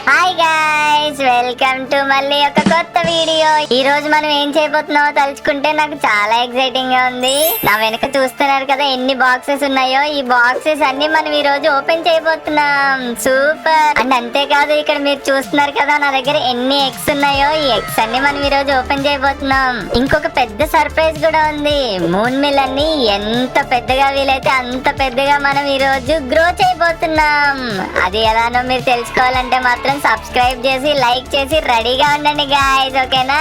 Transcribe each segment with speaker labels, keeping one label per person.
Speaker 1: Hi guys, welcome to మళ్ళీ ఒక కొత్త వీడియో. ఈ రోజు మనం ఏం చేయబోతున్నామో తలుచుకుంటే నాకు చాలా ఎక్సైటింగ్ గా ఉంది. నా వెనక చూస్తున్నారు కదా ఎన్ని బాక్సెస్ ఉన్నాయో. ఈ బాక్సెస్ అన్ని మనం ఈ రోజు ఓపెన్ చేయబోతున్నాం. సూపర్. అండ్ అంతేకాదు ఇక్కడ మీరు చూస్తున్నారు కదా నా దగ్గర ఎన్ని ఎగ్స్ ఉన్నాయో. ఈ ఎగ్స్ అన్ని మనం ఈ రోజు ఓపెన్ చేయబోతున్నాం. ఇంకొక పెద్ద సర్ప్రైజ్ కూడా ఉంది. మూన్ మిల్ అన్ని ఎంత పెద్దగా వీలైతే అంత పెద్దగా మనం ఈ రోజు గ్రో చేయబోతున్నాం. అది ఎలానో మీరు తెలుసుకోవాలంటే మాత్రం సబ్స్క్రైబ్ చేసి లైక్ చేసి రెడీగా ఉండండి గాయ్స్. ఓకేనా?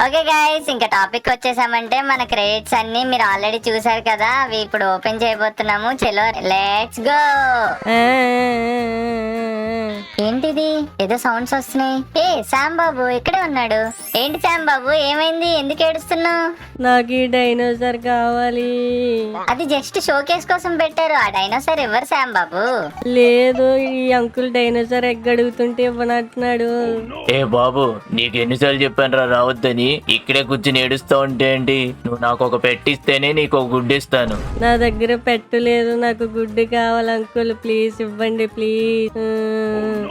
Speaker 1: ఓకే గాయ్స్, ఇంకా టాపిక్ వచ్చేసామంటే మన క్రెడిట్స్ అన్ని మీరు ఆల్రెడీ చూసారు కదా, అవి ఇప్పుడు ఓపెన్ చేయబోతున్నాము. చలో లెట్స్ గో. ఏంటిది? ఏదో సౌండ్స్ వస్తున్నాయి. ఏ శామ్ బాబు ఇక్కడే ఉన్నాడు. ఏంటి శామ్ బాబు, ఏమైంది? ఎందుకు ఏడుస్తున్నావు?
Speaker 2: నాకు ఈ డైనోసార్ కావాలి.
Speaker 1: అది జస్ట్ షోకేస్ కోసం పెట్టారు. ఆ డైనోసార్ ఎవరు శామ్ బాబు?
Speaker 2: లేదు, ఈ అంకుల్ డైనోసార్ ఎగ్ అడుగుతుంటే ఇవ్వనంటున్నాడు.
Speaker 3: ఏ బాబు, నీకు ఎన్నిసార్లు చెప్పాను రా రావద్దని. ఇక్కడే కూర్చుని ఏడుస్తా ఉంటే ఏంటి? నువ్వు నాకు ఒక పెట్టిస్తేనే నీకు ఒక గుడ్డు ఇస్తాను.
Speaker 2: నా దగ్గర పెట్టు లేదు, నాకు గుడ్డు కావాలి అంకుల్, ప్లీజ్ ఇవ్వండి ప్లీజ్.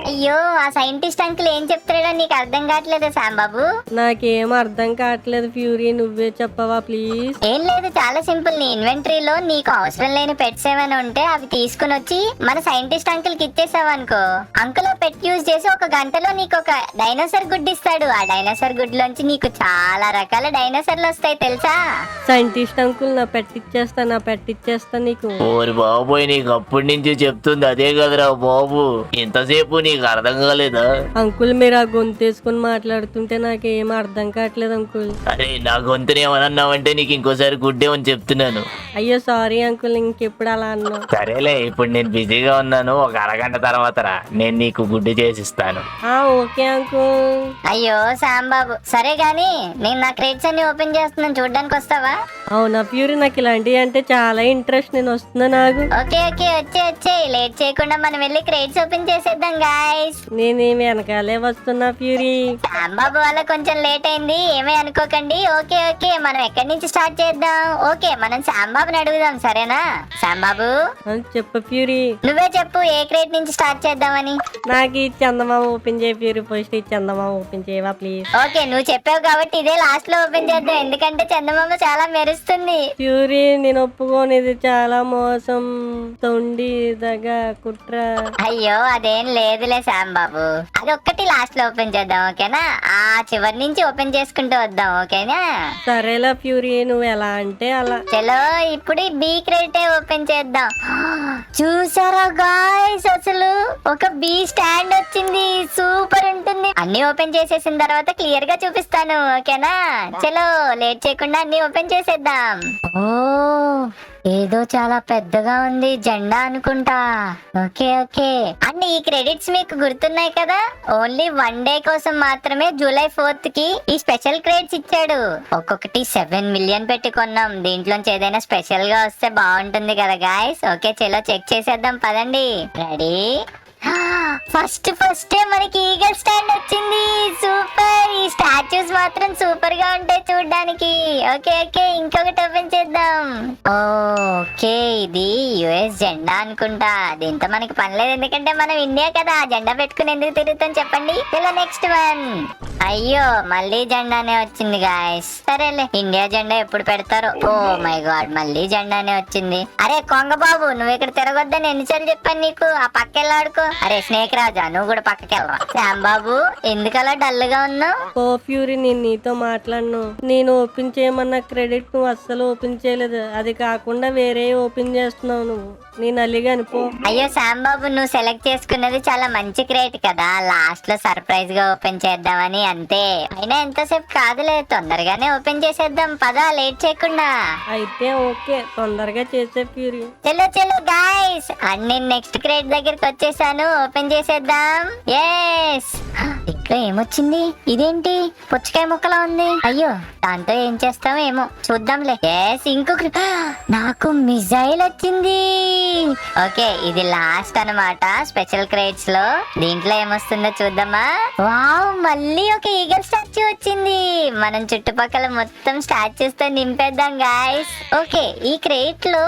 Speaker 1: అయ్యో, ఆ సైంటిస్ట్ అంకుల్ ఏం చెప్తాడో నీకు అర్థం కావట్లేదు శామ్ బాబు.
Speaker 2: నాకేం అర్థం కావట్లేదు ఫ్యూరీ, నువ్వే చెప్పవా ప్లీజ్.
Speaker 1: ఏం లేదు, చాలా సింపుల్. నీ ఇన్వెంటరీలో నీకు అవసరం లేని పెట్స్ ఏమైనా ఉంటే అవి తీసుకుని వచ్చి మన సైంటిస్ట్ అంకుల్ కి ఇచ్చేసావు అనుకో, అంకుల్ ఆ పెట్ యూజ్ చేసి ఒక గంటలో నీకు ఒక డైనోసార్ గుడ్డు ఇస్తాడు. ఆ డైనోసార్ గుడ్లోంచి నీకు చాలా రకాల డైనోసార్లు వస్తాయి తెలుసా?
Speaker 2: సైంటిస్ట్ అంకుల్ నా పెట్టిచ్చేస్తా నీకు.
Speaker 3: ఓరి బాబోయ్, నీకు అప్పటి నుంచి చెప్తుంది అదే కదరా బాబు. ఇంతసేపు నీకు అర్థం కాలేదా?
Speaker 2: అంకుల్ మీరు ఆ గొంతేసుకుని మాట్లాడుతుంటే నాకేం అర్థం కావట్లేదు అంకుల్.
Speaker 3: అరే, నా గొంతుని ఏమన్నావంటే నీకు ఇంకోసారి గుడ్డేమని చెప్తున్నాను.
Speaker 2: అయ్యో సారీ అంకుల్, ఇంకెప్పుడు అలా అన్నా.
Speaker 3: సరేలే, ఇప్పుడు నేను బిజీగా ఉన్నాను. ఒక అరగంట తర్వాత రా, నేను నీకు గుడ్డు చేసిస్తాను.
Speaker 2: Okay uncle.
Speaker 1: అయ్యో శామ్ బాబు, సరే గాని నేను నా క్రేట్స్ అన్ని ఓపెన్ చేస్తున్నాను, చూడడానికి వస్తావా?
Speaker 2: అవునా ప్యూరి, నాకు ఇలాంటివి అంటే చాలా ఇంట్రెస్ట్, నేను వస్తున్నా నాకు.
Speaker 1: ఓకే ఓకే, వచ్చే లేట్ చేయకుండా మనం వెళ్ళి క్రేట్స్ ఓపెన్ చేసేద్దాం గాయ్స్.
Speaker 2: నేనేమి వెనకాలే వస్తున్నా ప్యూరి.
Speaker 1: శామ్ బాబు వల్ల కొంచెం లేట్ అయింది, ఏమీ అనుకోకండి. ఓకే ఓకే, మనం ఎక్కడి నుంచి స్టార్ట్ చేద్దాం? ఓకే, మనం శామ్ బాబుని అడుగుదాం, సరేనా? శామ్ బాబు
Speaker 2: చెప్పు ప్యూరి.
Speaker 1: నువ్వే చెప్పు, ఏ క్రేట్ నుంచి స్టార్ట్ చేద్దామని.
Speaker 2: నాకు ఈ చందమామ ఓపెన్ చేయ ప్యూరి, ఫస్ట్ ఈ చందమామ ఓపెన్ చేయవా ప్లీజ్.
Speaker 1: ఓకే, నువ్వు చెప్పావు కాబట్టి ఇదే లాస్ట్ లో ఓపెన్ చేద్దాం, ఎందుకంటే చందమామ చాలా మెరుస్తుంది.
Speaker 2: ప్యూరి నేను ఒప్పుకోను, ఇది చాలా మోసం, తొండి దగా కుట్ర.
Speaker 1: అయ్యో అదేం లేదులే శామ్ బాబు, అది ఒక్కటి లాస్ట్ లో ఓపెన్ చేద్దాం. ఓకేనా? ఆ చివరి నుంచి ఓపెన్ చేసుకుంటూ వద్దాం. ఓకేనా?
Speaker 2: సరేలా ప్యూరి, నువ్వు ఎలా అంటే అలా.
Speaker 1: చలో ఇప్పుడు బీ క్రేటే ఓపెన్ చేద్దాం. చూసారా గాయ్స్, అసలు ఒక బీ స్టాండ్ వచ్చింది, సూపర్ ఉంటుంది. అన్ని ఓపెన్ చేసేసిన తర్వాత క్లియర్ గా చూపిస్తాను. ఓకేనా? చలో లేట్ చేయకుండా అన్ని ఓపెన్ చేసేద్దాం. ఓ, ఏదో చాలా పెద్దగా ఉంది, జెండా అనుకుంటా. ఓకే ఓకే, అండ్ ఈ క్రెడిట్స్ మీకు గుర్తున్నాయి కదా, ఓన్లీ 1 డే కోసం మాత్రమే జూలై 4th కి ఈ స్పెషల్ క్రెడిట్స్ ఇచ్చాడు. ఒక్కొక్కటి 7 మిలియన్ పెట్టి కొన్నాం. దీంట్లోంచి ఏదైనా స్పెషల్ గా వస్తే బాగుంటుంది కదా గాయస్. ఓకే చలో చెక్ చేసేద్దాం, పదండి. రెడీ? ఫస్ట్ మనకి ఈగల్ స్టాండ్ వచ్చింది, సూపర్. ఈ స్టాచ్యూస్ మాత్రం సూపర్ గా ఉంటాయి చూడడానికి. ఓకే ఓకే, ఇంకొకటి ఓపెన్ చేద్దాం. ఓకే, ఇది యుఎస్ జెండా అనుకుంటా. దీంతో మనకి పని లేదు, ఎందుకంటే మనం ఇండియా కదా, జెండా పెట్టుకుని ఎందుకు తిరుగుతాం చెప్పండి. ఇలా నెక్స్ట్ వన్. అయ్యో, మళ్ళీ జెండానే వచ్చింది గాయస్. సరేలే, ఇండియా జెండా ఎప్పుడు పెడతారో. ఓ మై గాడ్, మళ్ళీ జెండానే వచ్చింది. అరే కొంగ బాబు, నువ్వు ఇక్కడ తిరగొద్దని ఎన్నిసార్లు చెప్పాను నీకు? ఆ పక్కెళ్ళాడుకో. అరే స్నేక్ రాజా, నువ్వు కూడా పక్కకి వెళ్ళరా. శామ్ బాబు, ఎందుకలా డల్ గా ఉన్నావు?
Speaker 2: ఓ ఫ్యూరీ, నేను నీతో మాట్లాడను. నేను ఓపెన్ చేయమన్న క్రెడిట్ నువ్వు అస్సలు ఓపెన్ చేయలేదు, అది కాకుండా వేరే ఓపెన్ చేస్తున్నావు నువ్వు. నేను అలిగాను పో.
Speaker 1: అయ్యో శామ్ బాబు, నువ్వు సెలెక్ట్ చేసుకున్నది చాలా మంచి క్రేట్ కదా, లాస్ట్ లో సర్ప్రైజ్ గా ఓపెన్ చేద్దామని అంతే. అయినా ఎంతసేపు కాదులే, తొందరగానే ఓపెన్ చేసేద్దాం, పదా లేట్ చేయకుండా.
Speaker 2: అయితే ఓకే, తొందరగా చేసే ఫ్యూరీ.
Speaker 1: చలో గాయ్స్, అన్ని నెక్స్ట్ క్రేట్ దగ్గరికి వచ్చేసాను, ఓపెన్ చేసేద్దాం. ఎస్, ఇక్కడ ఏమొచ్చింది? ఇదేంటి పుచ్చకాయ ముక్కలా ఉంది? అయ్యో, దాంతో ఏం చేస్తామో ఏమో చూద్దాంలే. ఎస్, ఇంకొక నాకు మిజైల్ వచ్చింది. ఓకే, ఇది లాస్ట్ అన్నమాట స్పెషల్ క్రేట్స్ లో. దీంట్లో ఏమొస్తుందో చూద్దామా. వావ్, మళ్ళీ ఒక ఒక ఈగల్ స్టాచ్యూ వచ్చింది. మనం చుట్టుపక్కల మొత్తం స్టాచ్యూస్ తో నింపేద్దాం గాయస్. ఓకే, ఈ క్రేట్ లో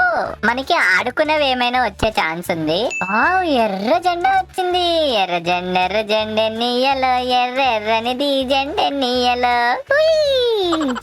Speaker 1: మనకి ఆడుకునేవి ఏమైనా వచ్చే ఛాన్స్ ఉంది. ఎర్ర జెండా వచ్చింది. ఎర్ర జెండా ఎన్నియలో, ఎర్రనిది జెండా ఎన్నియలో.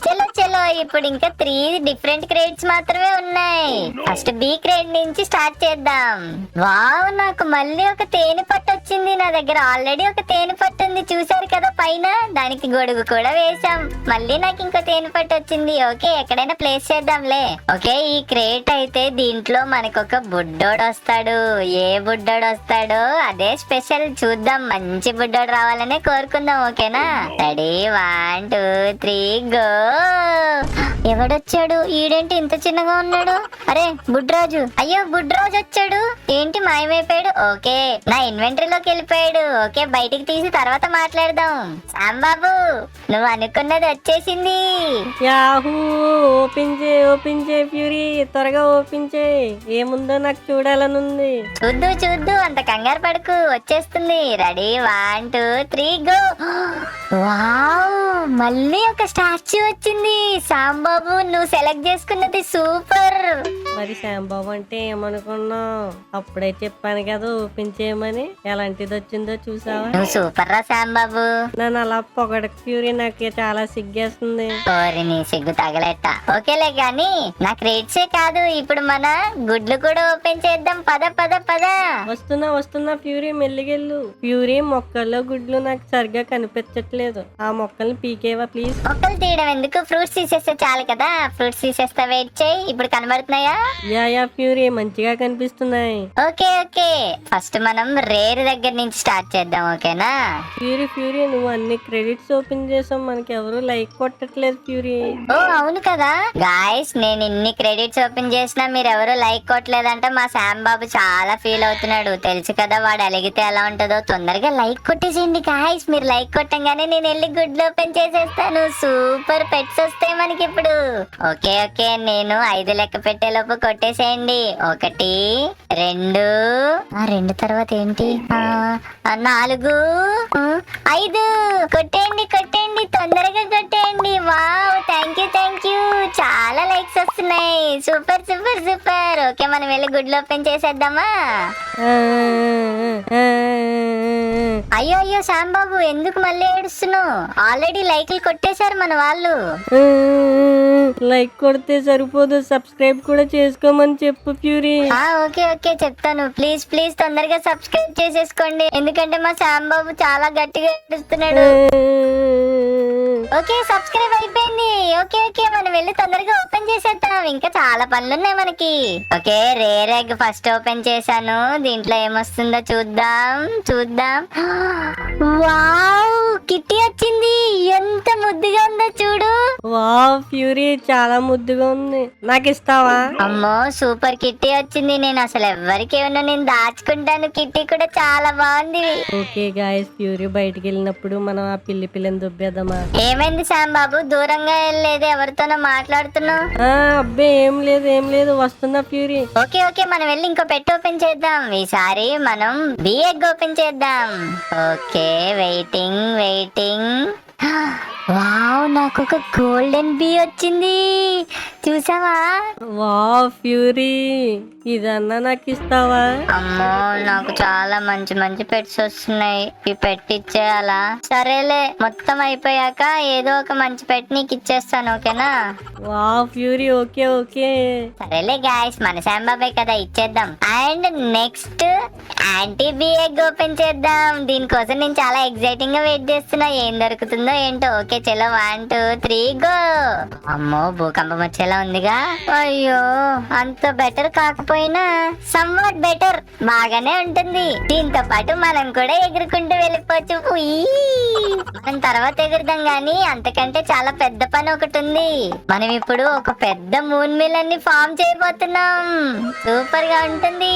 Speaker 1: చలో చలో, ఇప్పుడు ఇంకా 3 డిఫరెంట్ క్రేట్స్ మాత్రమే ఉన్నాయి. ఫస్ట్ బి క్రేట్ నుంచి స్టార్ట్ చేద్దాం. వావ్, నాకు మళ్ళీ ఒక తేనె పట్టు వచ్చింది. నా దగ్గర ఆల్రెడీ ఒక తేనె పట్టు ఉంది, చూసారు కదా పైన. దానికి గొడుగు కూడా వేసాం. మళ్ళీ నాకు ఇంకో తేనె పట్టు వచ్చింది. ఓకే, ఎక్కడైనా ప్లేస్ చేద్దాంలే. ఓకే, ఈ క్రేట్ అయితే దీంట్లో మనకు ఒక బుడ్డోడు వస్తాడు. ఏ బుడ్డోడు వస్తాడో అదే స్పెషల్. చూద్దాం, మంచి బుడ్డోడు రావాలనే కోరుకుందాం. ఓకేనా? Ready, 1 2 3 go. ఎవడొచ్చాడు? ఈడేంటి ఇంత చిన్నగా ఉన్నాడు? అరే బుడ్రాజు, అయ్యో బుడ్రాజు వచ్చాడు. ఏంటి మాయమైపోయాడు? ఓకే, నా ఇన్వెంటరీలోకి వెళ్ళిపోయాడు. ఓకే, బయటికి తీసి తర్వాత మాట్లాడదాం. సాంబాబు, నువ్వు అనుకున్నది వచ్చేసింది.
Speaker 2: యాహూ, ఓపెన్ చేయి ఫ్యూరీ, త్వరగా ఓపెన్ చేయి. ఏముందో నాకు చూడాలనుంది.
Speaker 1: చూద్దు, అంత కంగారు పడుకు, వచ్చేస్తుంది. Ready, 1 2 3 go. వావ్, మళ్ళీ ఒక స్టాచ్యూ వచ్చింది. సాంబాబు, నువ్వు సెలెక్ట్ చేసుకున్నది సూపర్.
Speaker 2: మరి శాంబాబు అంటే ఏమనుకున్నావు? అప్పుడే చెప్పాను కదా ఓపెన్ చేయమని. ఎలాంటిది వచ్చిందో చూసావా?
Speaker 1: నువ్వు సూపర్ రా సాంబాబు.
Speaker 2: నన్ను అలా పొగడకు ఫ్యూరీ, నాకు చాలా సిగ్గేస్తుంది.
Speaker 1: ఓరి నీ సిగ్గు తగలెట్ట. ఓకేలే గాని నాకు రేట్సే కాదు, ఇప్పుడు మన గుడ్లు కూడా ఓపెన్ చేద్దాం. పద పద పద.
Speaker 2: వస్తున్నా ఫ్యూరీ, మెల్లిగెళ్ళు. ఫ్యూరీ, మొక్కల్లో గుడ్లు నాకు సరిగ్గా కనిపించట్లేదు. ఆ మొక్కల్ని పీకేవా ప్లీజ్?
Speaker 1: మొక్కలు తీయడం ఎందుకు, ఫ్రూట్స్ తీసేస్తే చాలు కదా. ఫ్రూట్స్ తీసేస్తా, వెయిట్ చేయి. ఇప్పుడు కనబడుతున్నాయా?
Speaker 2: యా ఫ్యూరీ, మంచిగా కనిపిస్తున్నాయి.
Speaker 1: ఓకే, ఫస్ట్ మనం రేర్ దగ్గర నుంచి స్టార్ట్ చేద్దాం. ఓకేనా?
Speaker 2: ఫ్యూరీ, నువ్వు అన్ని క్రెడిట్స్ ఓపెన్ చేసాం, మనకి ఎవరు లైక్ కొట్టట్లేదు ఫ్యూరీ.
Speaker 1: ఓ అవును కదా గాయస్, నేను ఇన్ని క్రెడిట్స్ ఓపెన్ చేసినా మీరు ఎవరు లైక్ కొట్టలేదంటే మా శామ్ బాబు చాలా ఫీల్ అవుతున్నాడు. తెలుసు కదా వాడు అలిగితే ఎలా ఉంటుందో. తొందరగా లైక్ కొట్టేసేయండి గాయస్. మీరు లైక్ కొట్టంగానే నేను వెళ్ళి గుడ్లు ఓపెన్ చేసేస్తాను. సూపర్ పెట్స్ వస్తాయి మనకి ఇప్పుడు. ఓకే, నేను 5 లెక్క పెట్టేలోపు కొట్టేసేయండి. 1 2, 2 తర్వాత ఏంటి, 4 5. కొట్టేయండి, తొందరగా కొట్టేయండి. వావ్, థ్యాంక్ యూ, చాలా లైక్స్ వస్తున్నాయి. సూపర్. ఓకే, మనం వెళ్ళి గుడ్లు ఓపెన్ చేసేద్దామా? అయ్యో శాంబాబు, ఎందుకు మళ్ళీ ఏడుస్తున్నావు? ఆల్రెడీ లైక్లు కొట్టేశారు మన వాళ్ళు.
Speaker 2: లైక్ కొడితే సరిపోదు, సబ్స్క్రైబ్ కూడా చేసుకోమని చెప్పు ఫ్యూరీ.
Speaker 1: ఓకే చెప్తాను. ప్లీజ్ తొందరగా సబ్స్క్రైబ్ చేసేసుకోండి, ఎందుకంటే మా శామ్ బాబు చాలా గట్టిగా ఏడుస్తున్నాడు. ఓకే, సబ్స్క్రైబ్ అయిపోయింది. ఓకే, మనం వెళ్ళి తొందరగా ఓపెన్ చేసేద్దాం. ఇంకా చాలా పనులు ఉన్నాయి మనకి. Okay, rare egg first open చేశాను. దీంట్లో ఏమొస్తుందో చూద్దాం. వావ్, కిట్టి వచ్చింది. ఎంత ముద్దుగా ఉందో చూడు.
Speaker 2: వావ్ ఫ్యూరీ, చాలా ముద్దుగా ఉంది. నాకు ఇస్తావా?
Speaker 1: అమ్మో, సూపర్ కిట్టి వచ్చింది. నేను అసలు ఎవరికి ఏమన్నా నేను దాచుకుంటాను. కిట్టి కూడా చాలా బాగుంది.
Speaker 2: ఓకే గాయస్, ఫ్యూరీ బయటికి వెళ్ళినప్పుడు మనం ఆ పిల్లని దుబ్బేద్దామా?
Speaker 1: ఏమైంది శామ్ బాబు, దూరంగా వెళ్ళలేదు, ఎవరితోనో మాట్లాడుతున్నావు?
Speaker 2: అబ్బే ఏం లేదు, వస్తున్నా ఫ్యూరీ.
Speaker 1: ఓకే, మనం వెళ్ళి ఇంకో పెట్ ఓపెన్ చేద్దాం. ఈసారి మనం బీ ఎగ్ ఓపెన్ చేద్దాం. Okay, waiting. వావ్, నాకు ఒక గోల్డెన్ బీ వచ్చింది, చూసావా?
Speaker 2: వావ్ ఫ్యూరీ, ఇదన్నా నాకు ఇస్తావా?
Speaker 1: అమ్మో, నాకు చాలా మంచి పెట్స్ వస్తున్నాయి. ఈ పెట్ ఇచ్చేయాలా? సరేలే, మొత్తం అయిపోయాక ఏదో ఒక మంచి పెట్ నీకు ఇచ్చేస్తాను. ఓకేనా?
Speaker 2: Wow Fury, okay.
Speaker 1: సరేలే గాయస్, మన శామ్ బాబాయ్ కదా, ఇచ్చేద్దాం. And next anti bee egg open చేద్దాం. దీనికోసం నేను చాలా ఎక్సైటింగ్ గా వెయిట్ చేస్తున్నా, ఏం దొరుకుతుందో ఏంటో. ఓకే, చలో 1 2 3 గో. అమ్మో, భూకంపం వచ్చేలా ఉందిగా. అయ్యో, అంత బెటర్ కాకపోయినా సమ్వాట్ బెటర్, బాగానే ఉంటుంది. దీంతో పాటు మనం కూడా ఎగురుకుంటూ వెళ్ళిపోవచ్చు. మనం తర్వాత ఎగురుదాం గానీ అంతకంటే చాలా పెద్ద పని ఒకటి ఉంది. మనం ఇప్పుడు ఒక పెద్ద మూన్ మిల్ అన్ని ఫామ్ చేయబోతున్నాం. సూపర్ గా ఉంటుంది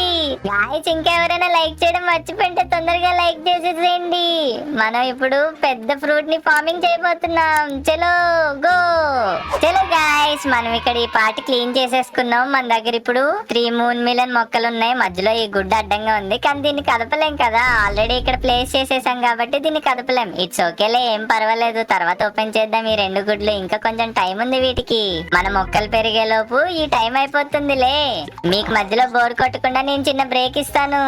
Speaker 1: గాయ్స్. ఇంకెవరైనా లైక్ చేయడం మర్చిపోయింటే తొందరగా లైక్ చేసేసేయండి. మనం ఇప్పుడు పెద్ద ఫ్రూట్ ని ఫామ్ ఫార్మింగ్ చేయబోతున్నాం. చలో గో. చలో గైస్, మనం ఇక్కడ ఈ పార్ట్ క్లీన్ చేసేసుకున్నాం. మన దగ్గర ఇప్పుడు 3 మూన్ మిలియన్ మొక్కలు ఉన్నాయి. మధ్యలో ఈ గుడ్డ అడ్డంగా ఉంది, కానీ దీన్ని కదపలేం కదా. ఆల్రెడీ ఇక్కడ ప్లేస్ చేసేసాం కాబట్టి దీన్ని కదపలేం. ఇట్స్ ఓకేలే, ఏం పర్వాలేదు. తర్వాత ఓపెన్ చేద్దాం ఈ 2 గుడ్లు. ఇంకా కొంచెం టైం ఉంది వీటికి. మన మొక్కలు పెరిగే లోపు ఈ టైం అయిపోతుందిలే. మీకు మధ్యలో బోర్ కొట్టకుండా నేను చిన్న బ్రేక్ ఇస్తాను.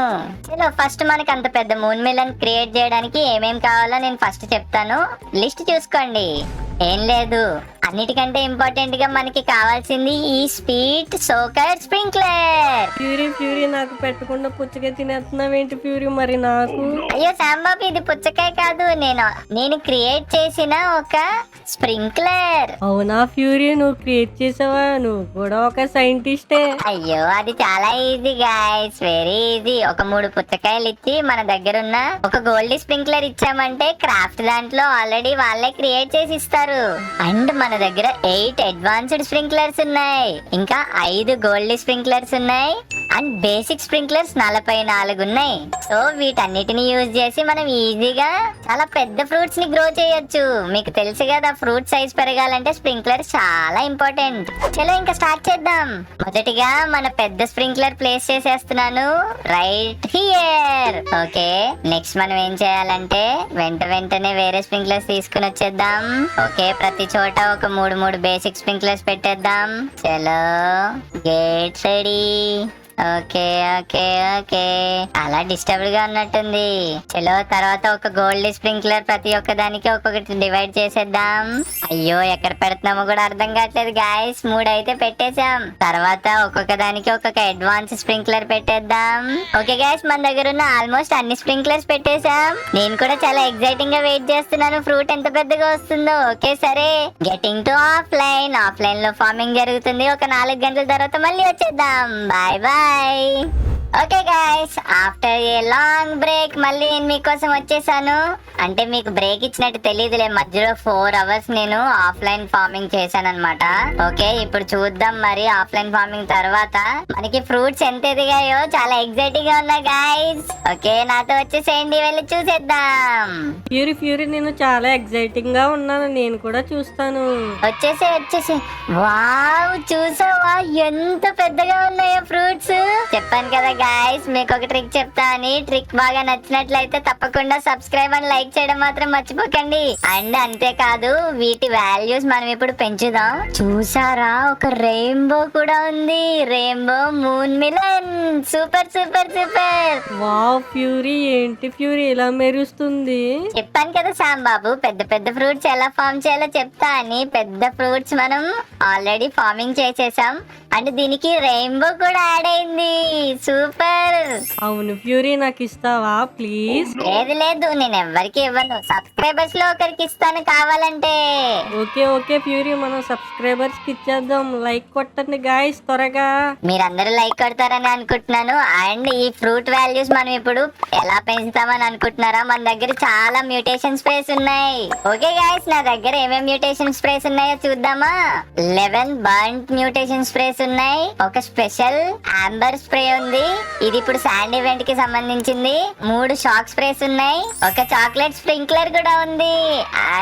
Speaker 1: చలో, ఫస్ట్ మనకి అంత పెద్ద మూన్ మిలియన్ క్రియేట్ చేయడానికి ఏమేం కావాలో నేను ఫస్ట్ చెప్తాను. లిస్ట్ చూసుకోండి. ఏం లేదు, అన్నిటికంటే ఇంపార్టెంట్ గా మనకి కావాల్సింది ఈ స్పీడ్ సోకర్ స్ప్రింక్లర్.
Speaker 2: ఫ్యూరీ నాకు పెట్టకుండా పుచ్చకాయ తినేస్తున్నావేంటి ఫ్యూరీ? మరి నాకు
Speaker 1: అయ్యో శాంబాబు, ఇది పుచ్చకాయ కాదు, నేను క్రియేట్ చేసిన ఒక స్ప్రింక్లర్.
Speaker 2: అవునా ఫ్యూరీ, నువ్వు క్రియేట్ చేసావా? నువ్వు కూడా ఒక సైంటిస్టే.
Speaker 1: అయ్యో, అది చాలా ఈజీ గైస్, వెరీ ఈజీ. ఒక 3 పుచ్చకాయలు ఇచ్చి మన దగ్గర ఉన్న ఒక గోల్డ్ స్ప్రింక్లర్ ఇచ్చామంటే క్రాఫ్ట్ దాంట్లో ఆల్రెడీ వాళ్ళే క్రియేట్ చేసి ఇస్తారు. అండ్ మన దగ్గర 8 అడ్వాన్స్డ్ స్ప్రింక్లర్స్ ఉన్నాయి, ఇంకా 5 గోల్డ్ స్ప్రింక్లర్స్ ఉన్నాయి, అండ్ బేసిక్ స్ప్రింక్లర్స్ 44 ఉన్నాయి. సో వీటన్నిటిని యూజ్ చేసి మనం ఈజీగా చాలా పెద్ద ఫ్రూట్స్ ని గ్రో చేయొచ్చు. మీకు తెలుసు కదా, ఫ్రూట్ సైజ్ పెరగాలంటే స్ప్రింక్లర్ చాలా ఇంపార్టెంట్. చలో ఇంకా స్టార్ట్ చేద్దాం. మొదటిగా మన పెద్ద స్ప్రింక్లర్ ప్లేస్ చేసేస్తున్నాను రైట్ హియర్. ఓకే, నెక్స్ట్ మనం ఏం చేయాలంటే వెంటనే వేరే స్ప్రింక్లర్స్ తీసుకుని వచ్చేద్దాం. ఓకే, ప్రతి చోట ఒక 3 బేసిక్ స్ప్రింక్లర్స్ పెట్టేద్దాం. చలో, gate ready. Okay okay okay, అలా డిస్టర్బ్ గా ఉన్నట్టుంది. చలో, తర్వాత ఒక గోల్డ్ స్ప్రింక్లర్ ప్రతి ఒక్క దానికి ఒక్కొక్కటి డివైడ్ చేసేద్దాం. అయ్యో, ఎక్కడ పెడుతున్నామో కూడా అర్థం కావట్లేదు గాయస్. 3 అయితే పెట్టేశాం. తర్వాత ఒక్కొక్క దానికి ఒక్కొక్క అడ్వాన్స్ స్ప్రింక్లర్ పెట్టేద్దాం. ఓకే గాయస్, మన దగ్గర ఉన్న ఆల్మోస్ట్ అన్ని స్ప్రింక్లర్స్ పెట్టేశాం. నేను కూడా చాలా ఎక్సైటింగ్ గా వెయిట్ చేస్తున్నాను ఫ్రూట్ ఎంత పెద్దగా వస్తుందో. ఓకే సరే, గెటింగ్ టు ఆఫ్లైన్ లో ఫార్మింగ్ జరుగుతుంది. ఒక 4 గంటల తర్వాత మళ్ళీ వచ్చేద్దాం. Bye bye. Okay guys, after a long break మళ్ళీ నేను మీకోసం వచ్చేసాను. అంటే మీకు బ్రేక్ ఇచ్చినట్టు తెలియదులే, మధ్యలో 4 అవర్స్ నేను ఆఫ్లైన్ ఫార్మింగ్ చేశాను అనమాట. ఓకే, ఇప్పుడు చూద్దాం మరి ఆఫ్లైన్ ఫార్మింగ్ తర్వాత మనకి ఫ్రూట్స్ ఎంత ఎదిగాయో. చాలా ఎక్సైటింగ్ గా ఉన్నాయి గైస్. ఓకే, నాతో వచ్చేసేయండి, వెళ్ళి చూసేద్దాం.
Speaker 2: ఫ్యూరీ నేను చాలా ఎక్సైటింగ్ గా ఉన్నాను, నేను కూడా చూస్తాను.
Speaker 1: వచ్చేసి వావ్, చూసావా ఎంత పెద్దగా ఉన్నాయో ఫ్రూట్స్. చెప్పాను కదా గైస్, మీకు ఒక ట్రిక్ చెప్తా అని. ట్రిక్ బాగా నచ్చినట్లయితే తప్పకుండా సబ్స్క్రైబ్ అండ్ లైక్ చేయడం మాత్రం మర్చిపోకండి. అండ్ అంతేకాదు, వీటి వాల్యూస్ మనం ఇప్పుడు పెంచుదాం. చూసారా, ఒక రెయిన్బో కూడా ఉంది. Rainbow moon melon. Super super super.
Speaker 2: Wow fury, ఏంటి ఫ్యూరీ ఇలా మెరుస్తుంది?
Speaker 1: చెప్పాను కదా శాంబాబు, పెద్ద ఫ్రూట్స్ ఎలా ఫార్మ్ చేయాలో చెప్తా అని. పెద్ద ఫ్రూట్స్ మనం ఆల్రెడీ ఫార్మింగ్ చేసేసాం, అండ్ దీనికి రెయిన్బో కూడా యాడ్ అయింది. సూపర్.
Speaker 2: అవును ఫ్యూరీ, నాకు ఇస్తావా ప్లీజ్?
Speaker 1: లేదు, నేను ఎవరికి ఇవ్వను. సబ్స్క్రైబర్స్ లో ఒకరికి ఇస్తాను కావాలంటే.
Speaker 2: ఓకే ఫ్యూరీ, మనం సబ్స్క్రైబర్స్ కి ఇచ్చేద్దాం. లైక్ కొట్టండి గాయస్ త్వరగా.
Speaker 1: మీరందరూ లైక్ కొడతారని అనుకుంటున్నాను. అండ్ ఈ ఫ్రూట్ వాల్యూస్ మనం ఇప్పుడు ఎలా పెంచుతామని అనుకుంటున్నారా? మన దగ్గర చాలా మ్యూటేషన్ స్ప్రేస్ ఉన్నాయి. ఓకే గాయస్, నా దగ్గర ఏమేమి మ్యూటేషన్ స్ప్రేస్ ఉన్నాయో చూద్దామా. 11 బర్న్ మ్యూటేషన్ స్ప్రేస్ ఉన్నాయి. ఒక స్పెషల్ ఆంబర్ స్ప్రే ఉంది, ఇది ఇప్పుడు శాండ్ ఈవెంట్ కి సంబంధించింది. 3 షాక్ స్ప్రేస్ ఉన్నాయి. ఒక చాక్లెట్ స్ప్రింక్లర్ కూడా ఉంది,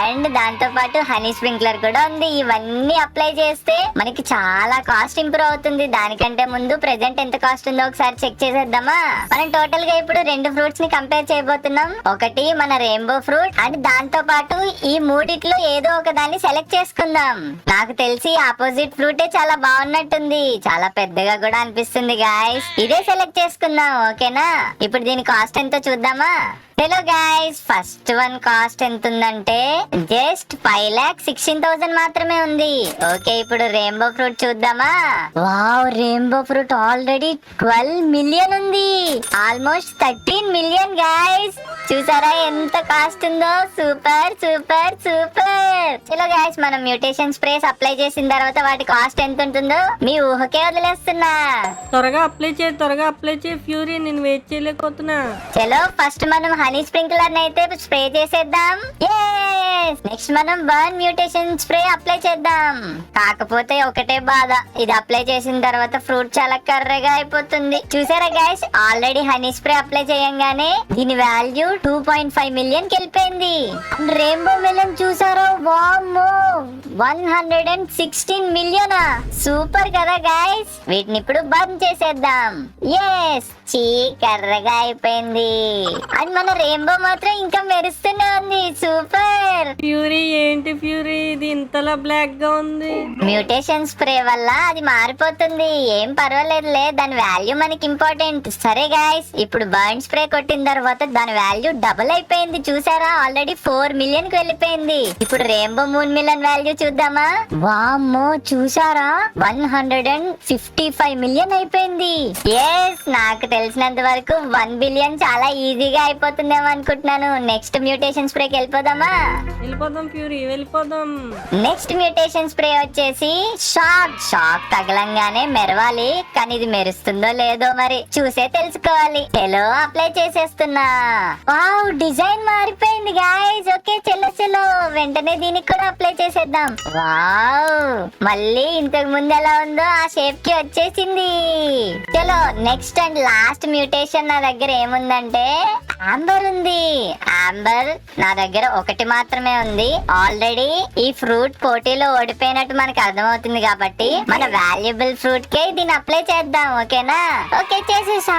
Speaker 1: అండ్ దాంతో పాటు హనీ స్ప్రింక్లర్ కూడా ఉంది. ఇవన్నీ అప్లై చేస్తే మనకి చాలా కాస్ట్ ఇంప్రూవ్ అవుతుంది. దానికంటే ముందు ప్రెసెంట్ ఎంత కాస్ట్ ఉందో ఒకసారి చెక్ చేసేద్దామా. మనం టోటల్ గా ఇప్పుడు 2 ఫ్రూట్స్ ని కంపేర్ చేయబోతున్నాం. ఒకటి మన రెయిన్బో ఫ్రూట్, అండ్ దాంతో పాటు ఈ మూడిట్లో ఏదో ఒక దాన్ని సెలెక్ట్ చేసుకుందాం. నాకు తెలిసి ఆపోజిట్ ఫ్రూటే చాలా బాగున్నట్టుంది, చాలా పెద్దగా కూడా అనిపిస్తుంది గాయస్. ఇదే సెలెక్ట్ చేసుకుందాం. ఓకేనా, ఇప్పుడు దీని కాస్ట్ ఎంతో చూద్దామా. Hello guys, first one cost ఎంత ఉందంటే జస్ట్ 5,16,000 మాత్రమే ఉంది. ఓకే, ఇప్పుడు రెయిన్బో ఫ్రూట్ చూద్దామా. Wow, rainbow fruit already 12 million ఉంది. Almost 13 million guys. చూసారా ఎంత కాస్ట్ ఉందో? Super super super. చలో గైస్, మనం మ్యూటేషన్ స్ప్రేస్ అప్లై చేసిన తర్వాత వాటి కాస్ట్ ఎంత ఉంటుందో మీ ఊహకే వదిలేస్తున్నా.
Speaker 2: త్వరగా అప్లై చేయి ఫ్యూరీ, నేను వెయిట్ చేయలేకపోతున్నా.
Speaker 1: చలో ఫస్ట్ మనం హనీ స్ప్రింక్లర్ అయితే స్ప్రే చేసేద్దాం. నెక్స్ట్ మనం బర్న్ మ్యూటేషన్ స్ప్రే అప్లై చేద్దాం. కాకపోతే ఒకటే బాధ, ఇది అప్లై చేసిన తర్వాత ఫ్రూట్ చాలా కర్రగా అయిపోతుంది. చూసారా guys, already honey spray apply చేయంగానే దీని వాల్యూ 2.5 మిలియన్ వెళ్ళిపోయింది. రెయిన్బో మిలియన్ చూసారా, వామ్మో 116 మిలియన్. సూపర్ కదా గైస్, వీటిని ఇప్పుడు బర్న్ చేసేద్దాం. చీ కర్రగా అయిపోయింది. అండ్ మన రెయిన్బో మాత్రం ఇంకా మెరుస్తూనే ఉంది. సూపర్.
Speaker 2: ఫ్యూరీ ఏంటి ఫ్యూరీ, ఇది ఇంతలా బ్లాక్ గా ఉంది?
Speaker 1: మ్యూటేషన్ స్ప్రే వల్ల అది మారిపోతుంది. ఏం పర్వాలేదులే, దాని వాల్యూ మనకి ఇంపార్టెంట్. సరే గైస్, ఇప్పుడు బర్న్ స్ప్రే కొట్టిన తర్వాత దాని వాల్యూ డబుల్ అయిపోయింది. చూసారా, ఆల్రెడీ 4 మిలియన్ కి వెళ్ళిపోయింది. ఇప్పుడు రెయిన్బో మూన్ మిలియన్ వాల్యూ చూద్దామా. వామ్మో చూసారా, 155 మిలియన్ అయిపోయింది. నాకు తెలిసినంత వరకు 1 బిలియన్ చాలా ఈజీగా అయిపోతుందేమో అనుకుంటున్నాను. నెక్స్ట్ మ్యూటేషన్ స్ప్రేకి వెళ్ళిపోదామా.
Speaker 2: వెళ్ళిపోదాం ఫ్యూరీ, వెళ్ళిపోదాం.
Speaker 1: నెక్స్ట్ మ్యూటేషన్ స్ప్రే వచ్చేసి షాక్ తగలంగానే మెరవాలి. కానీ ఇది మెరుస్తుందో లేదో మరి చూసే తెలుసుకోవాలి. చలో అప్లై చేసేస్తున్నా. వావ్, డిజైన్ మారిపోయింది గాయ్స్. ఓకే చలో వెంటనే దీనికి కూడా అప్లై చేసేద్దాం. వావ్, మళ్ళీ ఇంతకు ముందు ఎలా ఉందో ఆ షేప్ కి వచ్చేసింది. చలో నెక్స్ట్ అండ్ లాస్ట్ మ్యూటేషన్ నా దగ్గర ఏముందంటే ఆంబర్ ఉంది. ఆంబర్ నా దగ్గర ఒకటి మాత్రమే ఉంది. ఆల్రెడీ ఈ ఫ్రూట్ పోటీలో ఓడిపోయినట్టు మనకు అర్థమవుతుంది కాబట్టి మన వాల్యుబుల్ ఫ్రూట్ కే దీన్ని అప్లై చేద్దాం. ఓకేనా? ఓకే చేసేసా.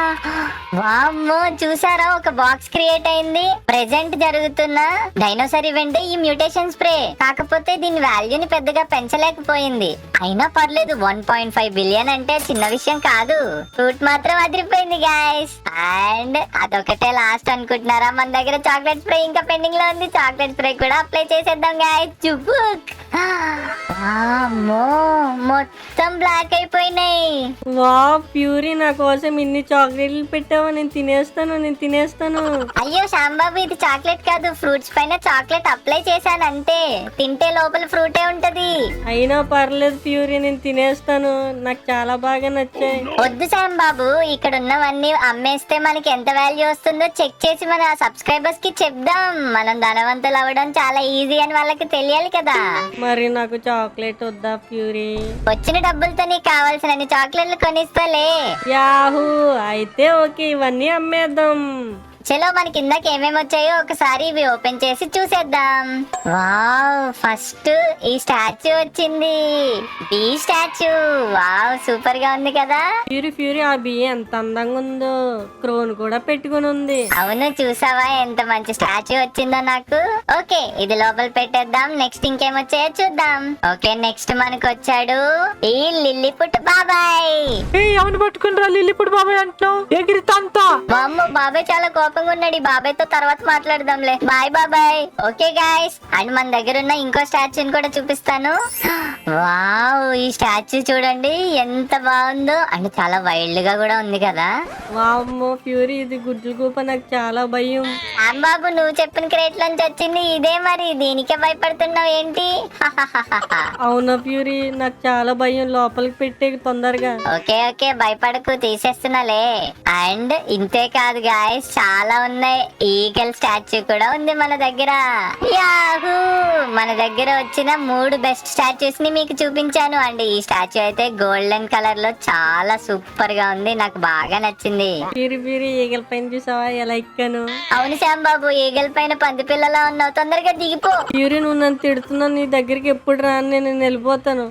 Speaker 1: వామ్మో చూసారా, ఒక బాక్స్ క్రియేట్ అయింది. ప్రెజెంట్ జరుగుతున్న డైనోసార్ ఈవెంట్ ఈ మ్యూటేషన్ స్ప్రే. కాకపోతే దీని వాల్యూని పెద్దగా పెంచలేకపోయింది. అయినా పర్లేదు, 1.5 బిలియన్ అంటే చిన్న విషయం కాదు. ఫ్రూట్ మాత్రం అదిరిపోయింది గాయస్. అండ్ అదొకటే లాస్ట్ అనుకుంటున్నారా? మన దగ్గర చాక్లెట్ స్ప్రే ఇంకా పెండింగ్ లో ఉంది. చాక్లెట్ స్ప్రే కూడా అప్లై చేసేద్దాం గాయస్. చుబుక్. మొత్తం బ్లాక్ అయిపోయినాయి.
Speaker 2: వా ఫ్యూరీ, నా కోసం ఇన్ని చాక్లెట్లు పెట్టావా? నేను తినేస్తాను.
Speaker 1: అయ్యో శాంబాబు, ఇది చాక్లెట్ కాదు, ఫ్రూట్స్ పైన చాక్లెట్ అప్లై చేశాను అంతే. తింటే లోపల ఫ్రూటే ఉంటది.
Speaker 2: అయినా పర్లేదు ఫ్యూరీ, నేను తినేస్తాను. నాకు చాలా బాగా నచ్చాయి.
Speaker 1: వద్దు శాంబాబు, ఇక్కడ ఉన్నవన్నీ అమ్మేస్తే మనకి ఎంత వాల్యూ వస్తుందో చెక్ చేసి మన సబ్స్క్రైబర్స్ కి చెప్దాం. మనం ధనవంతులు అవ్వడం చాలా ఈజీ అని వాళ్ళకి తెలియాలి కదా.
Speaker 2: మరి నాకు చాక్లెట్ వద్దా ఫ్యూరీ?
Speaker 1: వచ్చిన డబ్బులతో నీకు కావాల్సిన చాక్లెట్లు కొనిస్తాలే.
Speaker 2: యాహూ, అయితే ఓకే, ఇవన్నీ అమ్మేద్దాం.
Speaker 1: చలో మనకి ఇందాక ఏమేమి వచ్చాయో ఒకసారి ఇవి ఓపెన్ చేసి చూసేద్దాం. వావ్, ఫస్ట్ ఈ స్టాచ్యూ వచ్చింది. Bee statue. వావ్, సూపర్ గా ఉంది కదా.
Speaker 2: ఫ్యూరీ, ఆ బియ్య ఎంత అందంగా ఉందో. క్రోన్ కూడా పెట్టుకుని ఉంది.
Speaker 1: అవును, చూసావా ఎంత మంచి స్టాచ్యూ వచ్చిందో నాకు. ఓకే, ఇది లోపల పెట్టేద్దాం. నెక్స్ట్ ఇంకేమొచ్చాయో చూద్దాం. ఓకే, నెక్స్ట్ మనకు వచ్చాడు ఈ లిల్లీపుట్ బాబాయ్.
Speaker 4: ఎవరిని పట్టుకుని లిల్లీపుట్ బాబాయ్ అంటున్నావు? ఎగిరితంతా.
Speaker 1: వామ్మో, బాబాయ్ చాలా కోపంగా ఉన్నాడు. ఈ బాబాయ్ తో తర్వాత మాట్లాడదాంలే. బాయ్ బాబాయ్. ఓకే గాయస్, అండ్ మన దగ్గర ఉన్న ఇంకో స్టాచ్యూని కూడా చూపిస్తాను. వావ్, ఈ స్టాచ్యూ చూడండి ఎంత బాగుందో. అండ్ చాలా వైల్డ్ గా కూడా ఉంది కదా.
Speaker 2: వామ్మో ఫ్యూరీ, ఇది గుడ్లు కూప, నాకు చాలా భయం.
Speaker 1: బాబు, నువ్వు చెప్పిన క్రేట్ లోంచి వచ్చింది ఇదే, మరి దీనికే భయపడుతున్నావు ఏంటి?
Speaker 2: అవునా ఫ్యూరీ, నాకు చాలా భయం. లోపలికి పెట్టే తొందరగా.
Speaker 1: ఓకే భయపడకు, తీసేస్తున్నాలే. అండ్ ఇంతే కాదు గాయస్, చాలా ఉన్నాయి. ఈగల్ స్టాచ్యూ కూడా ఉంది మన దగ్గర. యాహూ, మన దగ్గర వచ్చిన 3 బెస్ట్ స్టాచ్యూస్ ని మీకు చూపించాను. అండ్ ఈ స్టాచ్యూ అయితే గోల్డెన్ కలర్ లో చాలా సూపర్ గా ఉంది. నాకు బాగా నచ్చింది.
Speaker 2: ఫ్యూరీ, ఈగల పైన చూసావా ఎలా ఎక్కాను?
Speaker 1: అవును శ్యాంబాబు, ఈగల పైన పంది పిల్లలా ఉన్నావు. తొందరగా దిగిపో.
Speaker 2: ఫ్యూరీ, నువ్వు నన్ను తిడుతున్నావు. నీ దగ్గరికి ఎప్పుడు రాను, నేను వెళ్ళిపోతాను.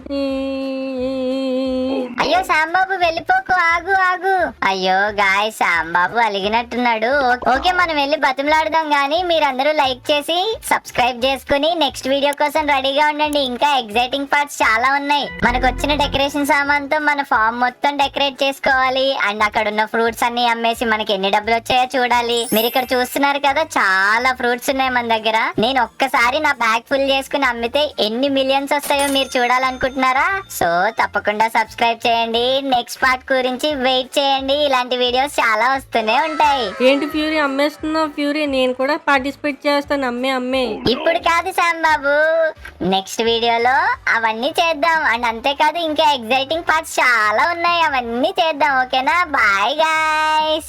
Speaker 1: అయ్యో శ్యాంబాబు వెళ్ళిపోకు, ఆగు. అయ్యో గాయ్, శ్యాంబాబు అలిగినట్టున్నాడు. ఓకే, మనం వెళ్ళి బతిమలాడదాం గానీ మీరందరూ లైక్ చేసి సబ్స్క్రైబ్ చేసుకుని నెక్స్ట్ వీడియో కోసం రెడీగా ఉండండి. ఇంకా ఎగ్జైటింగ్ పార్ట్స్ చాలా ఉన్నాయి. మనకు వచ్చిన డెకరేషన్ సామాన్ తో మన ఫామ్ మొత్తం డెకరేట్ చేసుకోవాలి. అండ్ అక్కడ ఉన్న ఫ్రూట్స్ అన్ని అమ్మేసి మనకి ఎన్ని డబ్బులు వచ్చాయో చూడాలి. మీరు ఇక్కడ చూస్తున్నారు కదా, చాలా ఫ్రూట్స్ ఉన్నాయి మన దగ్గర. నేను ఒక్కసారి నా బ్యాగ్ ఫుల్ చేసుకుని అమ్మితే ఎన్ని మిలియన్స్ వస్తాయో మీరు చూడాలనుకుంటున్నారా? సో తప్పకుండా సబ్స్క్రైబ్ చేయండి. నెక్స్ట్ పార్ట్ గురించి వెయిట్ చేయండి. ఇలాంటి వీడియోస్ చాలా వస్తూనే ఉంటాయి.
Speaker 2: ఏంటి ఫ్యూరీ, అమ్మేస్తున్నావు? ఫ్యూరీ, నేను కూడా పార్టిసిపేట్ చేస్తాను. అమ్మే
Speaker 1: ఇప్పుడు కాదు శ్యాంబాబు, నెక్స్ట్ వీడియోలో అవన్నీ చేద్దాం. అండ్ అంతేకాదు ఇంకా ఎగ్జైటింగ్ పార్ట్స్ చాలా ఉన్నాయి, అవన్నీ చేద్దాం. ఓకేనా? Bye guys.